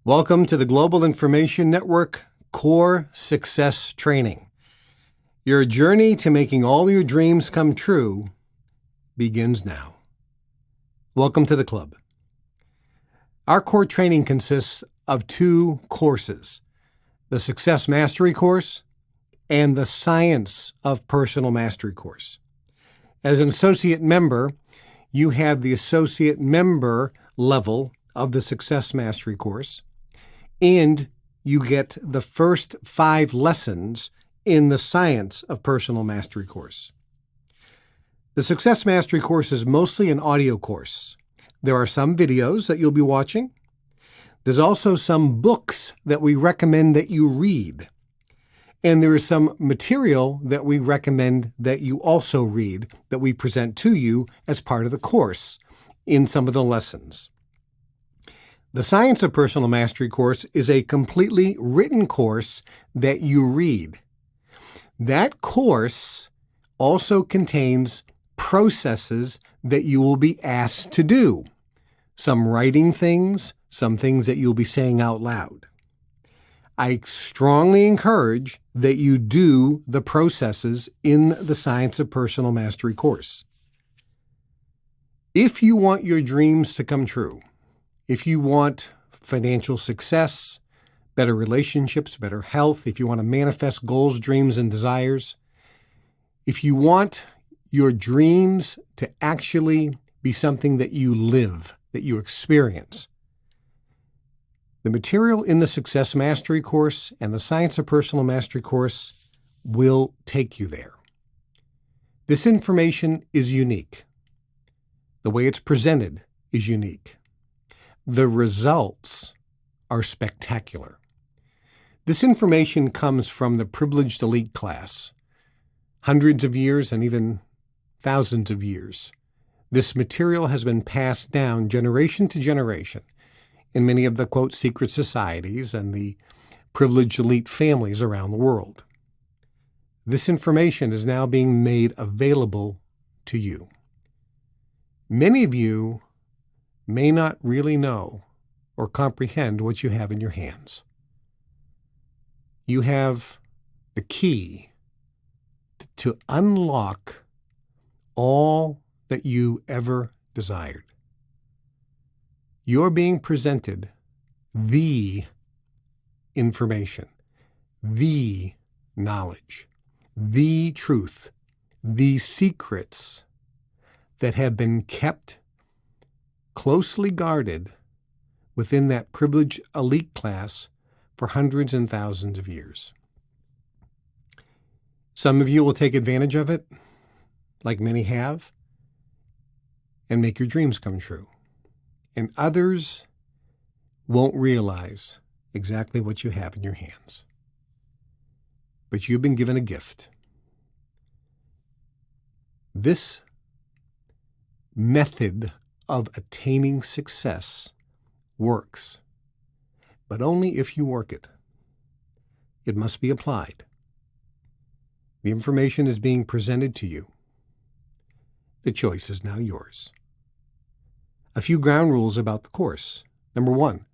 Welcome to the Global Information Network Core Success Training. Your journey to making all your dreams come true begins now. Welcome to the club. Our core training consists of two courses, the Success Mastery course and the Science of Personal Mastery course. As an associate member, you have the associate member level of the Success Mastery course, and you get the first 5 lessons in the Science of Personal Mastery course. The Success Mastery course is mostly an audio course. There are some videos that you'll be watching. There's also some books that we recommend that you read. And there is some material that we recommend that you also read that we present to you as part of the course in some of the lessons. The Science of Personal Mastery course is a completely written course that you read. That course also contains processes that you will be asked to do. Some writing things, some things that you'll be saying out loud. I strongly encourage that you do the processes in the Science of Personal Mastery course. If you want your dreams to come true, if you want financial success, better relationships, better health, if you want to manifest goals, dreams, and desires, if you want your dreams to actually be something that you live, that you experience, the material in the Success Mastery course and the Science of Personal Mastery course will take you there. This information is unique. The way it's presented is unique. The results are spectacular. This information comes from the privileged elite class. Hundreds of years and even thousands of years. This material has been passed down generation to generation in many of the, quote, secret societies and the privileged elite families around the world. This information is now being made available to you. Many of you may not really know or comprehend what you have in your hands. You have the key to unlock all that you ever desired. You're being presented the information, the knowledge, the truth, the secrets that have been kept closely guarded within that privileged elite class for hundreds and thousands of years. Some of you will take advantage of it, like many have, and make your dreams come true. And others won't realize exactly what you have in your hands. But you've been given a gift. This method of attaining success works, but only if you work it. It must be applied. The information is being presented to you. The choice is now yours. A few ground rules about the course. Number 1,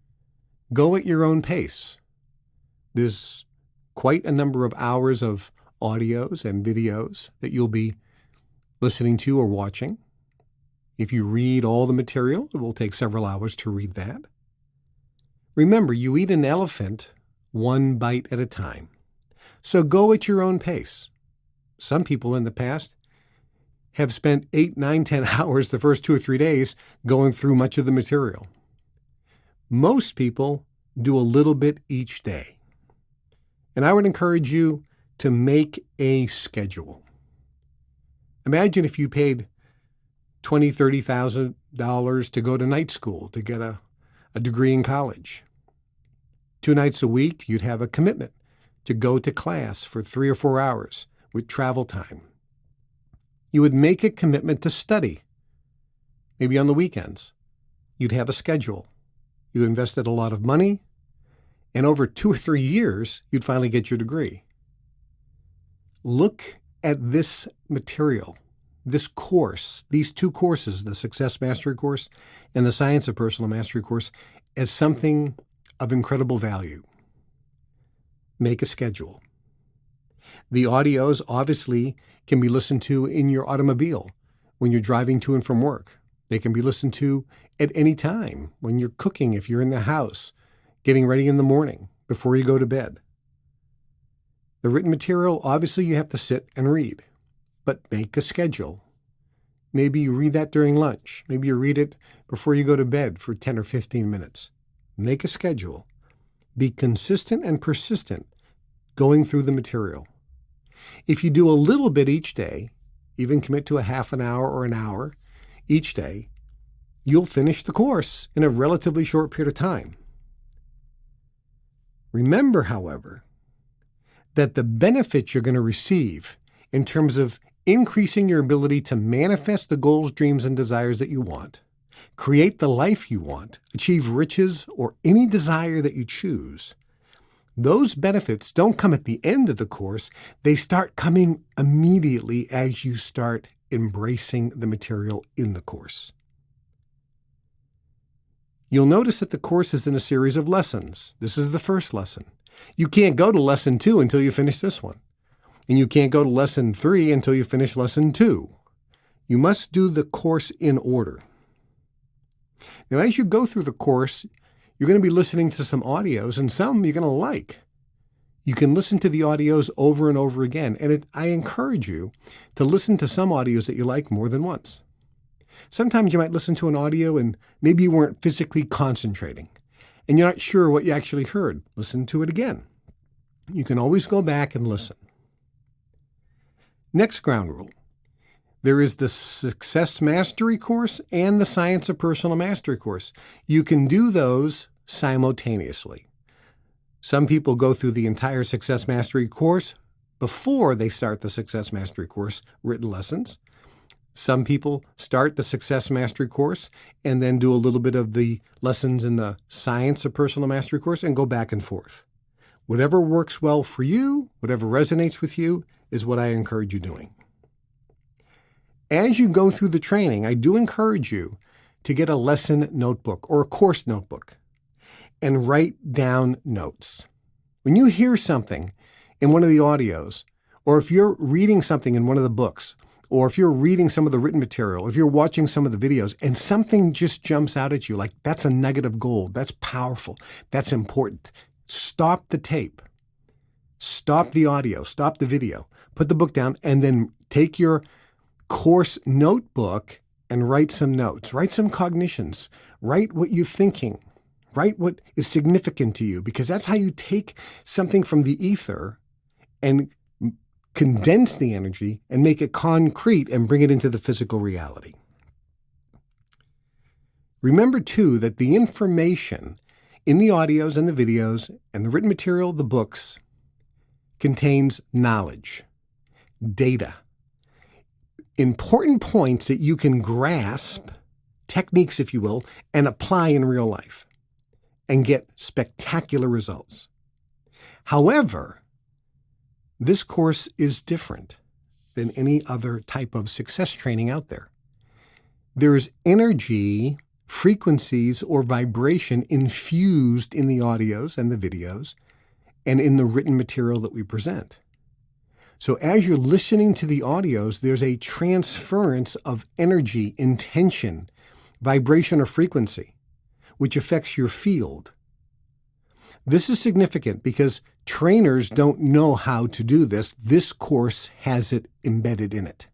go at your own pace. There's quite a number of hours of audios and videos that you'll be listening to or watching. If you read all the material, it will take several hours to read that. Remember, you eat an elephant one bite at a time. So go at your own pace. Some people in the past have spent 8, 9, 10 hours the first 2 or 3 days going through much of the material. Most people do a little bit each day. And I would encourage you to make a schedule. Imagine if you paid $20,000, $30,000 to go to night school to get a degree in college. 2 nights a week, you'd have a commitment to go to class for 3 or 4 hours with travel time. You would make a commitment to study, maybe on the weekends. You'd have a schedule. You invested a lot of money, and over 2 or 3 years, you'd finally get your degree. Look at this material, this course, these 2 courses, the Success Mastery course and the Science of Personal Mastery course, as something of incredible value. Make a schedule. The audios obviously can be listened to in your automobile when you're driving to and from work. They can be listened to at any time when you're cooking, if you're in the house, getting ready in the morning, before you go to bed. The written material, obviously you have to sit and read, but make a schedule. Maybe you read that during lunch. Maybe you read it before you go to bed for 10 or 15 minutes. Make a schedule. Be consistent and persistent going through the material. If you do a little bit each day, even commit to a half an hour or an hour each day, you'll finish the course in a relatively short period of time. Remember, however, that the benefits you're going to receive in terms of increasing your ability to manifest the goals, dreams, and desires that you want, create the life you want, achieve riches, or any desire that you choose, those benefits don't come at the end of the course. They start coming immediately as you start embracing the material in the course. You'll notice that the course is in a series of lessons. This is the first lesson. You can't go to lesson 2 until you finish this one. And you can't go to lesson 3 until you finish lesson 2. You must do the course in order. Now, as you go through the course, you're going to be listening to some audios, and some you're going to like. You can listen to the audios over and over again, and I encourage you to listen to some audios that you like more than once. Sometimes you might listen to an audio and maybe you weren't physically concentrating, and you're not sure what you actually heard. Listen to it again. You can always go back and listen. Next ground rule. There is the Success Mastery course and the Science of Personal Mastery course. You can do those simultaneously. Some people go through the entire Success Mastery course before they start the Success Mastery course written lessons. Some people start the Success Mastery course and then do a little bit of the lessons in the Science of Personal Mastery course and go back and forth. Whatever works well for you, whatever resonates with you, is what I encourage you doing. As you go through the training, I do encourage you to get a lesson notebook or a course notebook and write down notes. When you hear something in one of the audios, or if you're reading something in one of the books, or if you're reading some of the written material, if you're watching some of the videos, and something just jumps out at you, like that's a nugget of gold, that's powerful, that's important, stop the tape. Stop the audio, stop the video, put the book down, and then take your course notebook and write some notes, write some cognitions, write what you're thinking, write what is significant to you, because that's how you take something from the ether and condense the energy and make it concrete and bring it into the physical reality. Remember, too, that the information in the audios and the videos and the written material, the books, contains knowledge, data, important points that you can grasp, techniques, if you will, and apply in real life and get spectacular results. However, this course is different than any other type of success training out there. There is energy, frequencies, or vibration infused in the audios and the videos and in the written material that we present. So as you're listening to the audios, there's a transference of energy, intention, vibration, or frequency, which affects your field. This is significant because trainers don't know how to do this. This course has it embedded in it.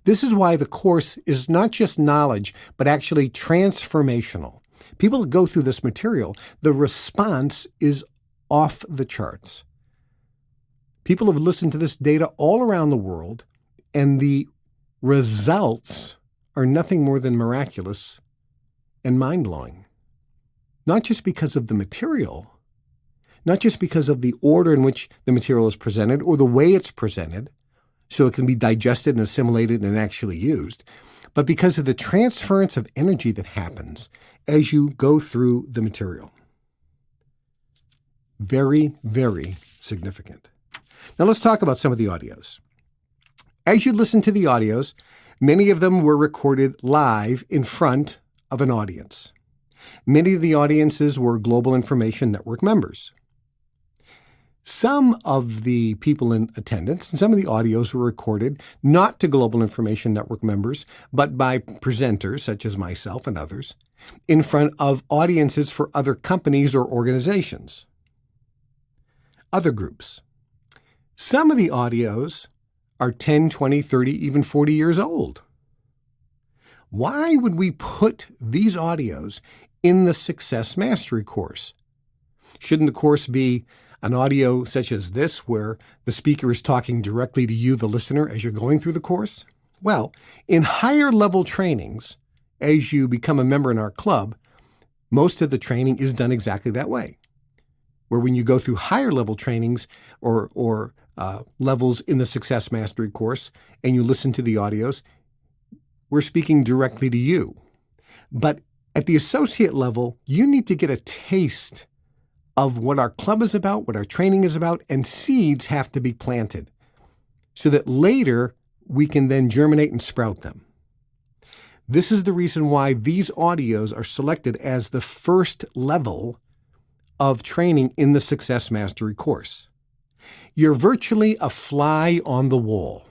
This is why the course is not just knowledge, but actually transformational. People that go through this material, the response is off the charts. People have listened to this data all around the world, and the results are nothing more than miraculous and mind-blowing. Not just because of the material, not just because of the order in which the material is presented or the way it's presented, so it can be digested and assimilated and actually used, but because of the transference of energy that happens as you go through the material. Very, very significant. Now let's talk about some of the audios. As you listen to the audios, many of them were recorded live in front of an audience. Many of the audiences were Global Information Network members. Some of the people in attendance and some of the audios were recorded not to Global Information Network members, but by presenters such as myself and others in front of audiences for other companies or organizations. Other groups. Some of the audios are 10, 20, 30, even 40 years old. Why would we put these audios in the Success Mastery course? Shouldn't the course be an audio such as this, where the speaker is talking directly to you, the listener, as you're going through the course? Well, in higher level trainings, as you become a member in our club, most of the training is done exactly that way. Where when you go through higher level trainings or levels in the Success Mastery course and you listen to the audios, we're speaking directly to you. But at the associate level, you need to get a taste of what our club is about, what our training is about, and seeds have to be planted so that later we can then germinate and sprout them. This is the reason why these audios are selected as the first level of training in the Success Mastery course. You're virtually a fly on the wall.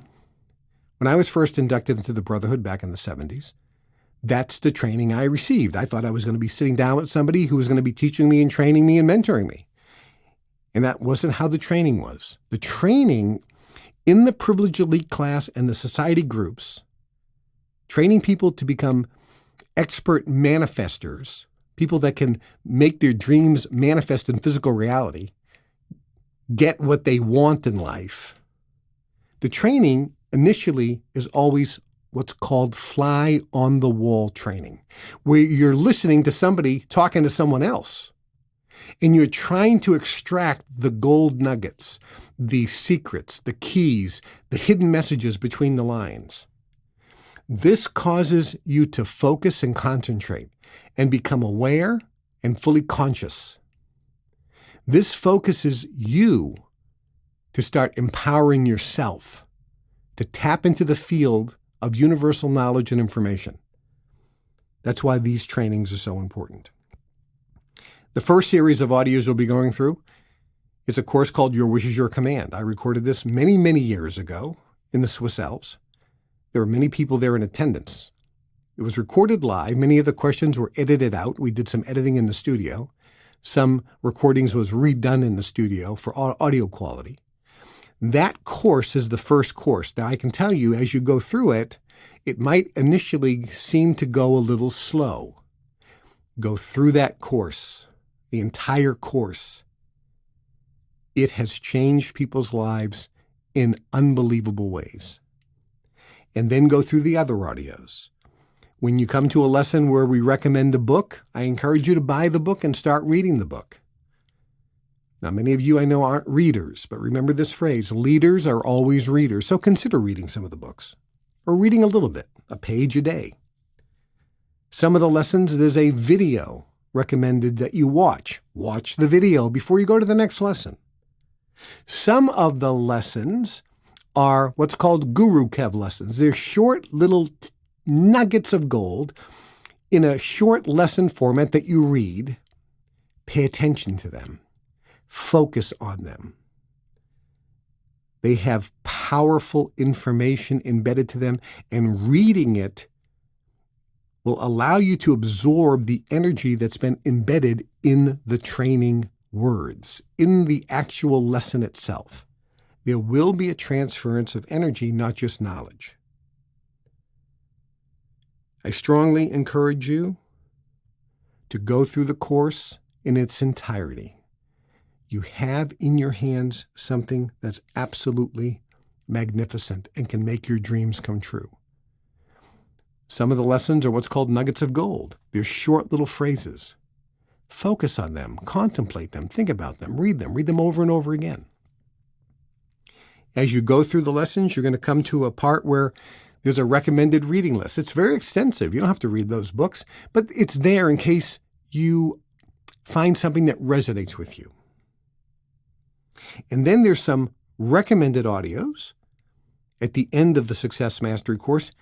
When I was first inducted into the Brotherhood back in the 70s, that's the training I received. I thought I was going to be sitting down with somebody who was going to be teaching me and training me and mentoring me. And that wasn't how the training was. The training in the privileged elite class and the society groups, training people to become expert manifestors, people that can make their dreams manifest in physical reality, get what they want in life. The training initially is always what's called fly-on-the-wall training, where you're listening to somebody talking to someone else, and you're trying to extract the gold nuggets, the secrets, the keys, the hidden messages between the lines. This causes you to focus and concentrate and become aware and fully conscious. This focuses you to start empowering yourself, to tap into the field of universal knowledge and information. That's why these trainings are so important. The first series of audios we'll be going through is a course called Your Wish is Your Command. I recorded this many, many years ago in the Swiss Alps. There were many people there in attendance. It was recorded live. Many of the questions were edited out. We did some editing in the studio. Some recordings was redone in the studio for audio quality. That course is the first course. Now, I can tell you, as you go through it, it might initially seem to go a little slow. Go through that course, the entire course. It has changed people's lives in unbelievable ways. And then go through the other audios. When you come to a lesson where we recommend a book, I encourage you to buy the book and start reading the book. Now, many of you I know aren't readers, but remember this phrase, leaders are always readers. So consider reading some of the books, or reading a little bit, a page a day. Some of the lessons, there's a video recommended that you watch. Watch the video before you go to the next lesson. Some of the lessons are what's called Guru Kev lessons. They're short little nuggets of gold in a short lesson format that you read. Pay attention to them. Focus on them. They have powerful information embedded to them, and reading it will allow you to absorb the energy that's been embedded in the training words, in the actual lesson itself. There will be a transference of energy, not just knowledge. I strongly encourage you to go through the course in its entirety. You have in your hands something that's absolutely magnificent and can make your dreams come true. Some of the lessons are what's called nuggets of gold. They're short little phrases. Focus on them, contemplate them, think about them, read them over and over again. As you go through the lessons, you're going to come to a part where there's a recommended reading list. It's very extensive. You don't have to read those books, but it's there in case you find something that resonates with you. And then there's some recommended audios at the end of the Success Mastery course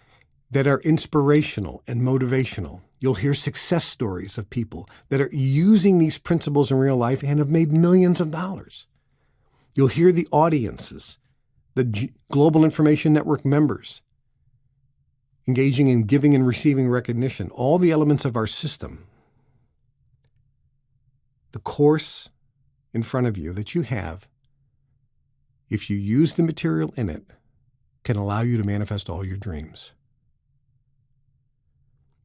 that are inspirational and motivational. You'll hear success stories of people that are using these principles in real life and have made millions of dollars. You'll hear the audiences, the Global Information Network members, engaging in giving and receiving recognition, all the elements of our system. The course in front of you that you have, if you use the material in it, can allow you to manifest all your dreams.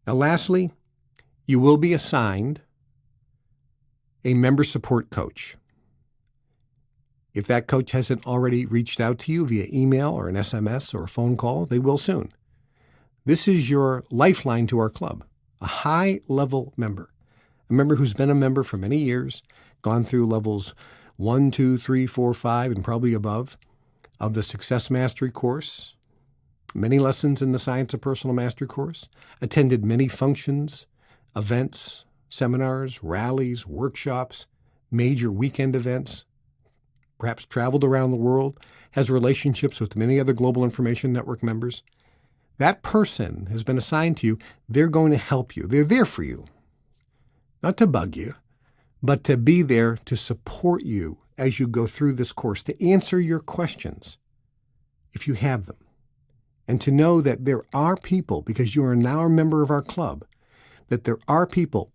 Now, lastly, you will be assigned a member support coach. If that coach hasn't already reached out to you via email or an SMS or a phone call, they will soon. This is your lifeline to our club, a high-level member, a member who's been a member for many years, gone through levels 1, 2, 3, 4, 5, and probably above of the Success Mastery course, many lessons in the Science of Personal Mastery course, attended many functions, events, seminars, rallies, workshops, major weekend events, perhaps traveled around the world, has relationships with many other Global Information Network members. That person has been assigned to you. They're going to help you. They're there for you, not to bug you, but to be there to support you as you go through this course, to answer your questions if you have them, and to know that there are people, because you are now a member of our club, that there are people,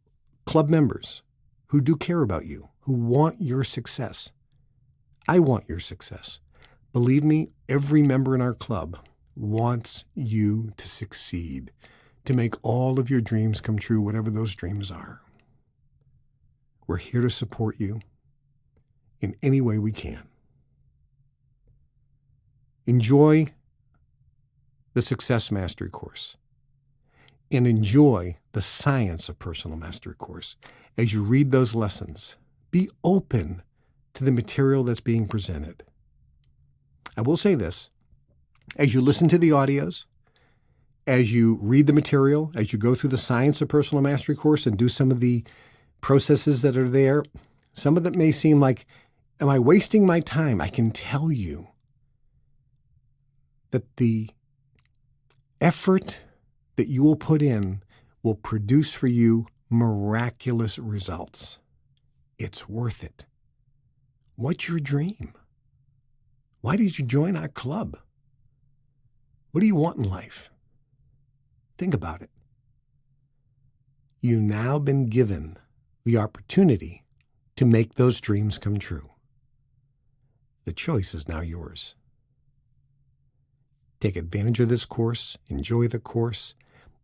club members, who do care about you, who want your success. I want your success. Believe me, every member in our club wants you to succeed, to make all of your dreams come true, whatever those dreams are. We're here to support you in any way we can. Enjoy the Success Mastery course and enjoy the Science of Personal Mastery course. As you read those lessons, be open to the material that's being presented. I will say this, as you listen to the audios, as you read the material, as you go through the Science of Personal Mastery course and do some of the processes that are there, some of them may seem like, am I wasting my time? I can tell you that the effort that you will put in will produce for you miraculous results. It's worth it. What's your dream? Why did you join our club? What do you want in life? Think about it. You've now been given the opportunity to make those dreams come true. The choice is now yours. Take advantage of this course. Enjoy the course.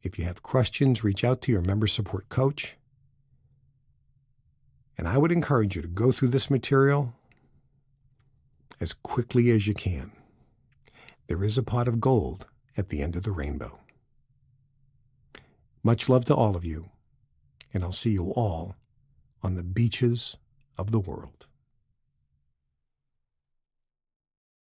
If you have questions, reach out to your member support coach. And I would encourage you to go through this material as quickly as you can. There is a pot of gold at the end of the rainbow. Much love to all of you, and I'll see you all on the beaches of the world.